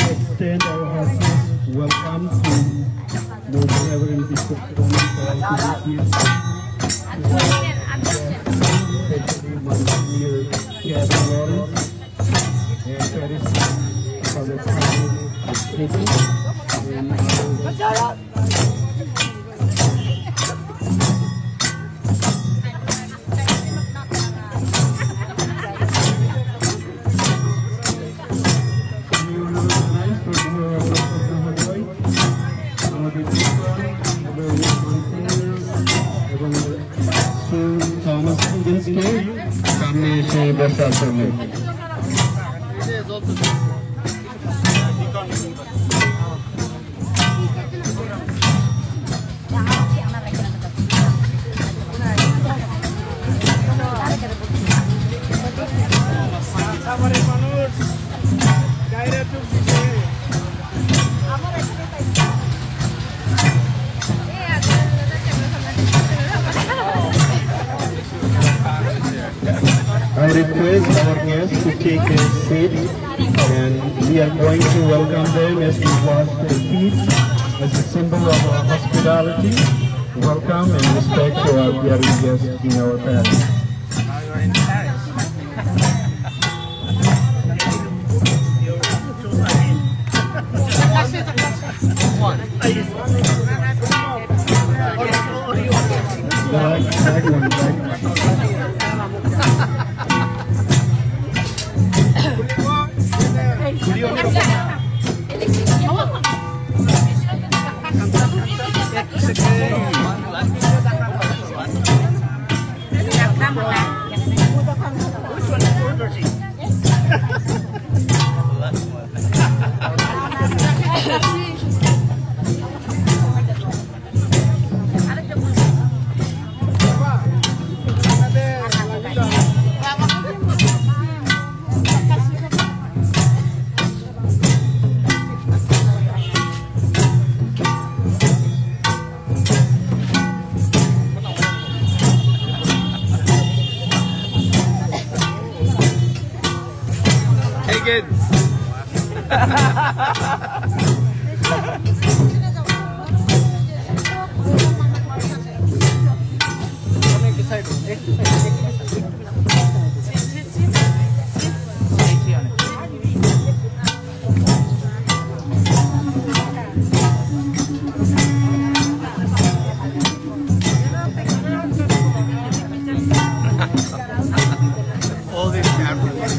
Extend our heartiest welcome to Most Reverend Bishop especially Monsignor Kevin Lawrence and Paris Father kami bersama. I request our guests to take a seat, and we are going to welcome them as we wash their feet as a symbol of our hospitality, welcome and respect to our bearing guests in our parish. Good. All these cameras.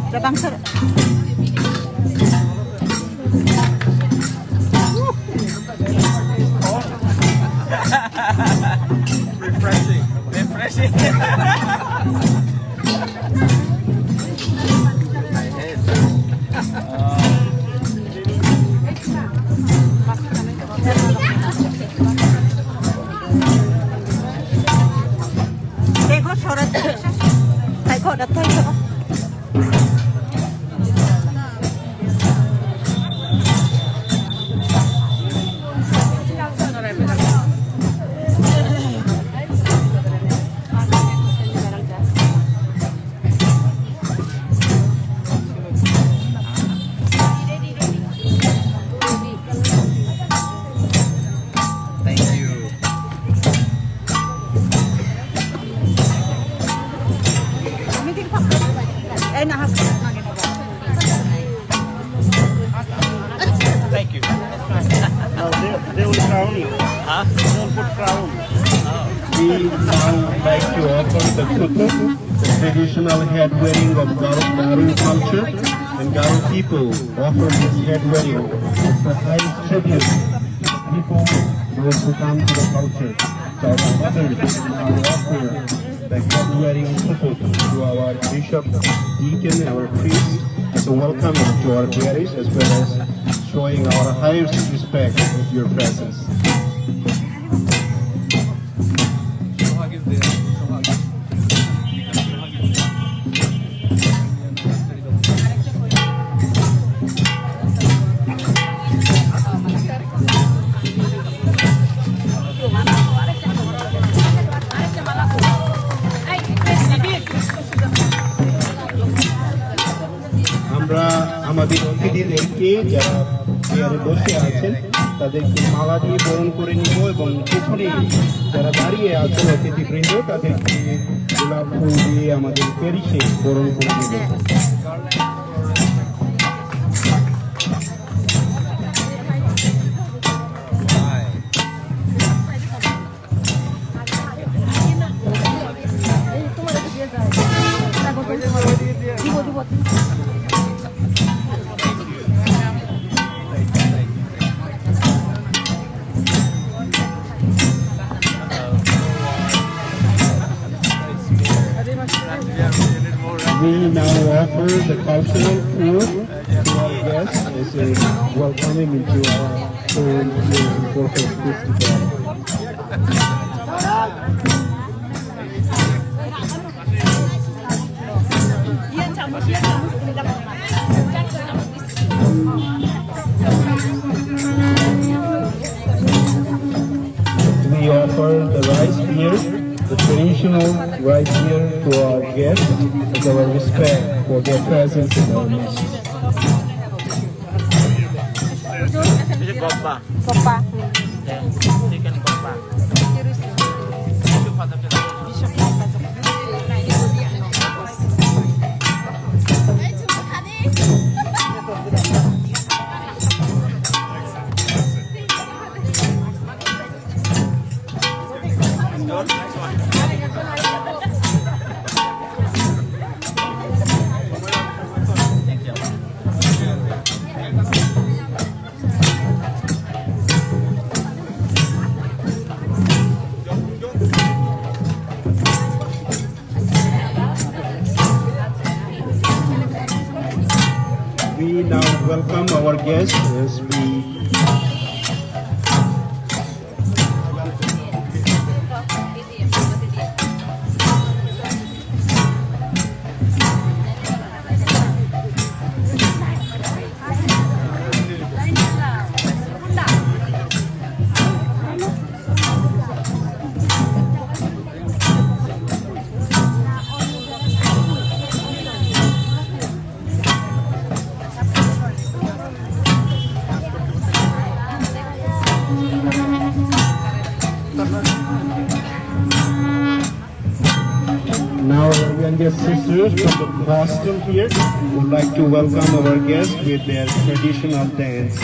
Datang sir. No, they will crown you. Huh? They will put crown. Oh. We now like to offer the kutuk, the traditional head wearing of Garu culture, and Garu people offer this head wearing. It's the highest tribute to people, those who come to the culture. So our mothers now offer the head wearing kutuk to our bishop, deacon, our priest, as a welcome to our parish, as well as showing our highest respect with your presence. আমরা আমাদের অতিথিদেরকে যারা চেয়ারে বসে আছেন তাদেরকে মালা দিয়ে বরণ করে নিব এবং পিছনে যারা দাঁড়িয়ে আছেন অতিথিবৃন্দ তাদেরকে গোলাপ ফুল দিয়ে আমাদের প্যারিশে বরণ করে নিব। We now offer the cultural food to our guests as a welcoming into our home here in Corpus Christi. We offer the rice beer, the traditional rice beer, to our guests as our respect for their presence in our midst. This is Goppa. Sopa. Yeah, chicken Goppa. We now welcome our guests as we Now our youngest sisters from Boston here would like to welcome our guests with their traditional dance.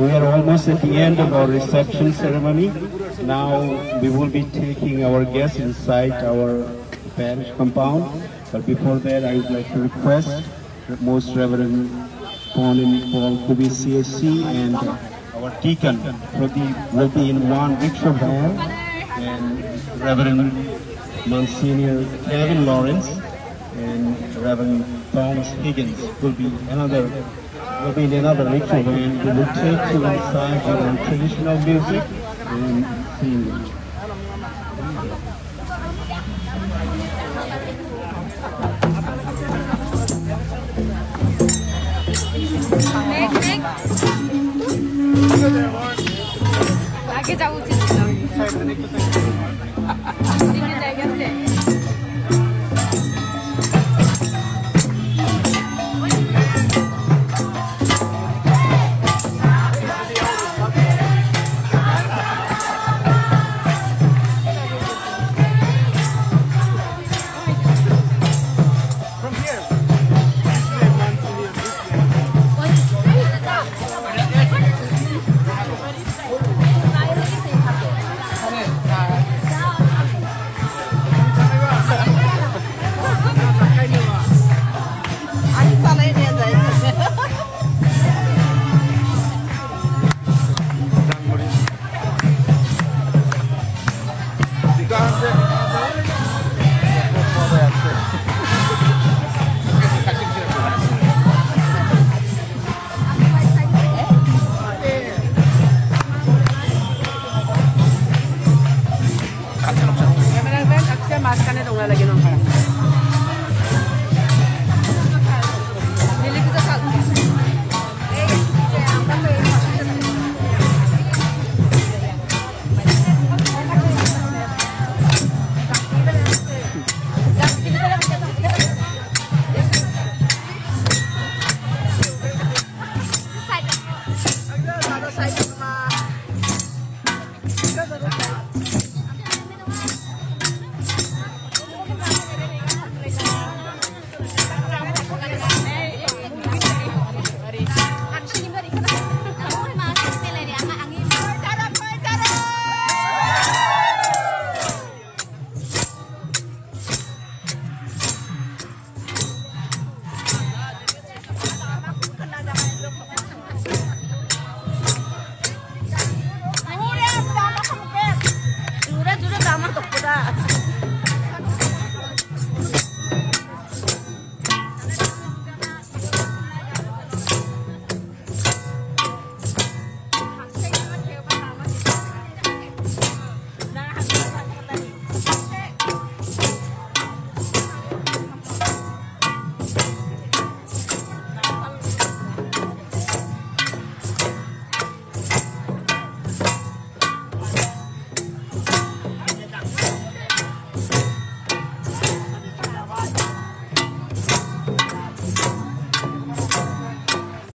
We are almost at the end of our reception ceremony. Now we will be taking our guests inside our parish compound. But before that, I would like to request Most Reverend Paul Kubi CSC and our deacon will be in one rickshaw van, and Reverend Monsignor Kevin Lawrence and Reverend Thomas Higgins will be in another rickshaw van. We will take you inside with our traditional music and singing. আগে যাওয়া উচিত ছিল দিনের জায়গা আছে